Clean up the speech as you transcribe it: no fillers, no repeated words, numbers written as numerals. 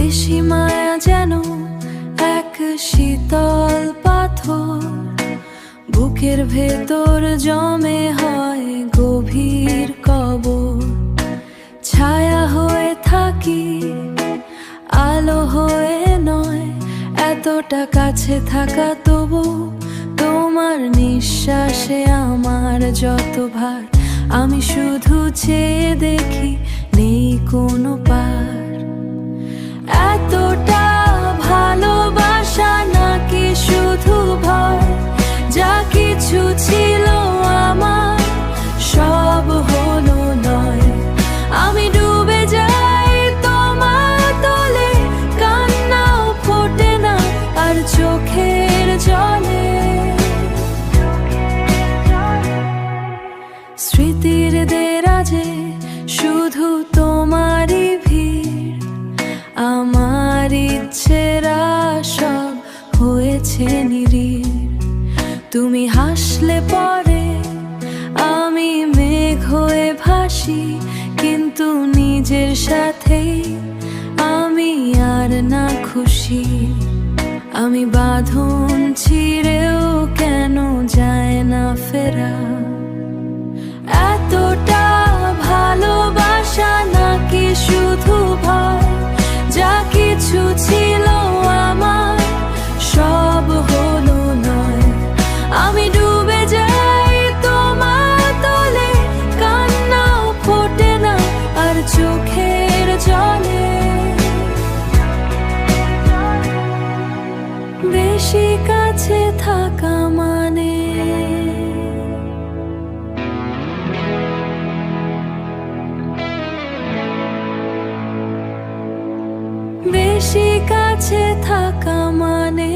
বেশি মায়া যেন এক শীতল পাথর, বুকের ভেতর জমে হয় গভীর কবর। ছায়া হয়ে থাকি, আলো হয়ে নয়, এতটা কাছে থাকা তবু তোমার নিঃশ্বাসে আমার যত ভার। আমি শুধু চেয়ে দেখি, নেই কোনো পার। এতটা ভালোবাসা নাকি শুধু ভয়? যা কিছু ছিল আমার সব হলো নয়। আমি ডুবে যাই তোমার তলে, কান্নাও ফোটে না আর চোখের জলে। স্মৃতির দেরাজে শুধু তোমারই ভিড়, আমার ইচ্ছেরা সব হয়েছে নিরিড়। তুমি হাসলে পরে আমি মেঘ হয়ে ভাসি, কিন্তু নিজের সাথেই আমি আর না খুশি। আমি বাঁধন ছিঁড়েও কেন যায় না ফেরা? এতটা ভালোবাসা নাকি শুধু ভয়? যা কিছু ছিল আমার সব হলো নয়। আমি ডুবে যাই তোমার তলে, কান্নাও ফোটে না আর চোখের জলে। বেশি কাছে থাকা মানে বেশি কাছে থাকা মানে